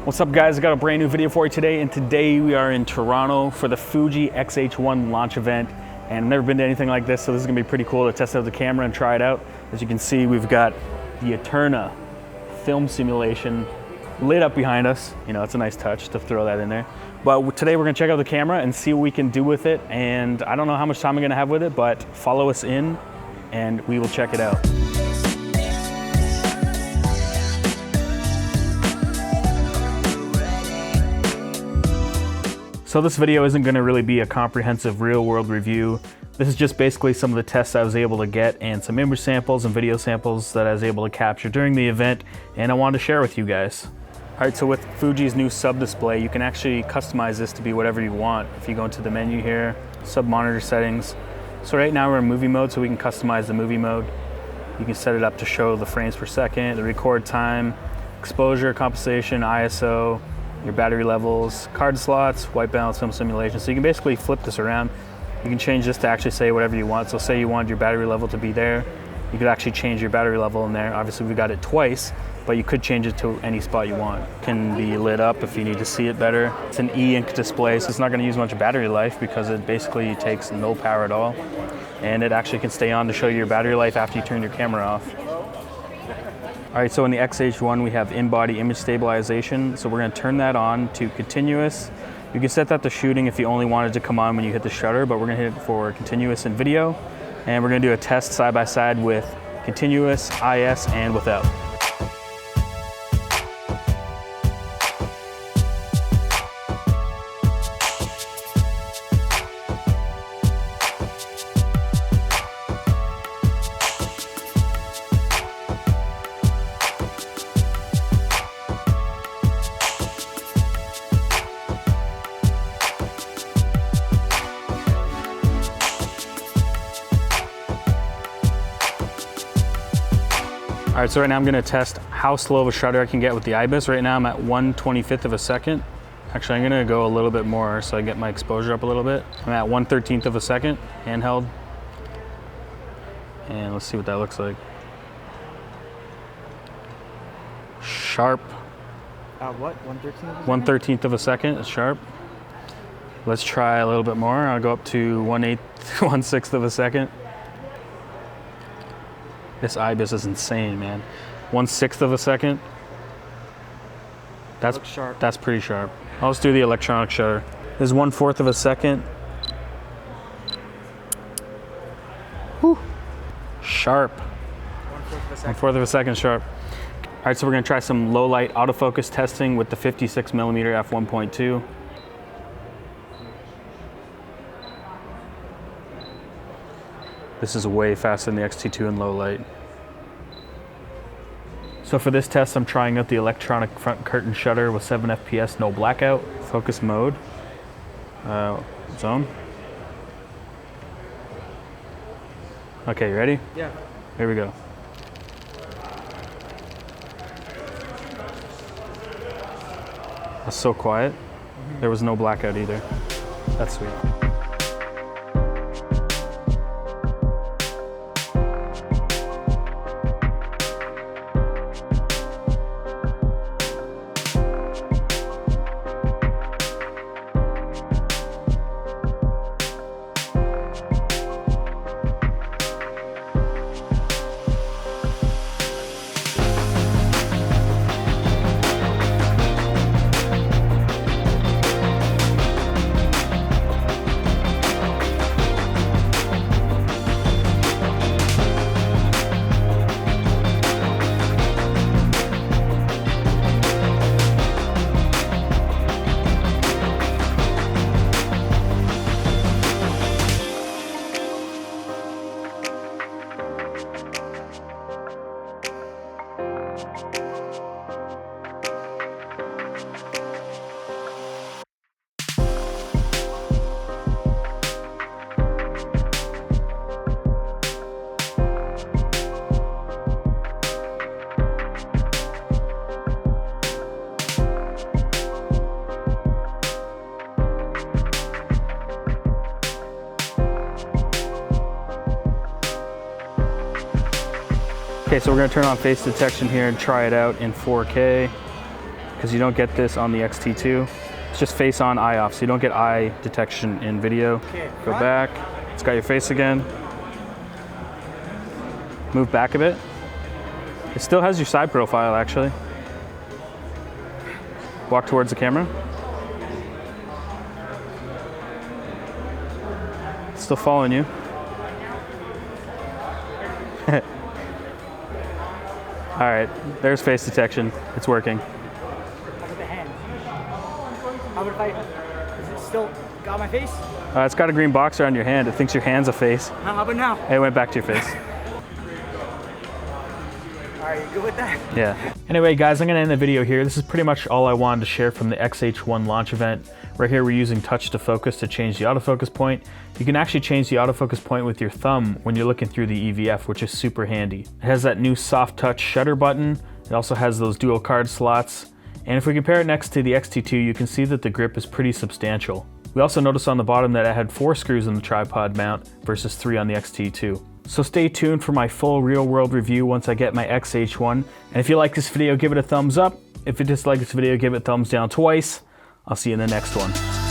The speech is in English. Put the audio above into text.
What's up guys, I got a brand new video for you today, and today we are in Toronto for the Fuji X-H1 launch event, and I've never been to anything like this, so this is gonna be pretty cool to test out the camera and try it out. As you can see, we've got the Eterna film simulation lit up behind us. You know, it's a nice touch to throw that in there. But today we're gonna check out the camera and see what we can do with it, and I don't know how much time I'm gonna have with it, but follow us in and we will check it out. So this video isn't going to really be a comprehensive real-world review. This is just basically some of the tests I was able to get and some image samples and video samples that I was able to capture during the event, and I wanted to share with you guys. All right, so with Fuji's new sub display, you can actually customize this to be whatever you want. If you go into the menu here, sub monitor settings. So right now we're in movie mode, so we can customize the movie mode. You can set it up to show the frames per second, the record time, exposure, compensation, ISO, your battery levels, card slots, white balance, film simulation. So you can basically flip this around. You can change this to actually say whatever you want. So say you want your battery level to be there, you could actually change your battery level in there. Obviously we got it twice, but you could change it to any spot you want. It can be lit up if you need to see it better. It's an e-ink display, so it's not gonna use much battery life because it basically takes no power at all. And it actually can stay on to show you your battery life after you turn your camera off. All right, so in the X-H1 we have in-body image stabilization. So we're gonna turn that on to continuous. You can set that to shooting if you only wanted to come on when you hit the shutter, but we're gonna hit it for continuous in video. And we're gonna do a test side by side with continuous, IS, and without. All right, so right now I'm gonna test how slow of a shutter I can get with the IBIS. Right now I'm at 1/25th of a second. Actually, I'm gonna go a little bit more so I get my exposure up a little bit. I'm at 1/13th of a second, handheld. And let's see what that looks like. Sharp. What, 1/13th? 1/13th of a second is sharp. Let's try a little bit more. I'll go up to 1/8, 1/6th of a second. This IBIS is insane, man. 1/6th of a second. That's sharp. That's pretty sharp. I'll just do the electronic shutter. This is 1/4 of a second. Whew. Sharp. 1/4 of a second sharp. All right, so we're gonna try some low light autofocus testing with the 56mm f1.2. This is way faster than the X-T2 in low light. So for this test, I'm trying out the electronic front curtain shutter with 7 FPS, no blackout, focus mode, zone. Okay, you ready? Yeah. Here we go. That's so quiet. There was no blackout either. That's sweet. Okay, so we're gonna turn on face detection here and try it out in 4K. because you don't get this on the XT2. It's just face on, eye off, so you don't get eye detection in video. Okay, Go front. back. It's got your face again. Move back a bit. It still has your side profile, actually. Walk towards the camera. It's still following you. All right, there's face detection. It's working. How about the hand? How about if is it still got my face? It's got a green box around your hand. It thinks your hand's a face. How about now? It went back to your face. All right, you good with that? Yeah. Anyway, guys, I'm gonna end the video here. This is pretty much all I wanted to share from the XH1 launch event. Right here, we're using touch to focus to change the autofocus point. You can actually change the autofocus point with your thumb when you're looking through the EVF, which is super handy. It has that new soft touch shutter button. It also has those dual card slots. And if we compare it next to the XT2, you can see that the grip is pretty substantial. We also noticed on the bottom that it had 4 screws in the tripod mount versus 3 on the XT2. So stay tuned for my full real world review once I get my XH1. And if you like this video, give it a thumbs up. If you dislike this video, give it a thumbs down twice. I'll see you in the next one.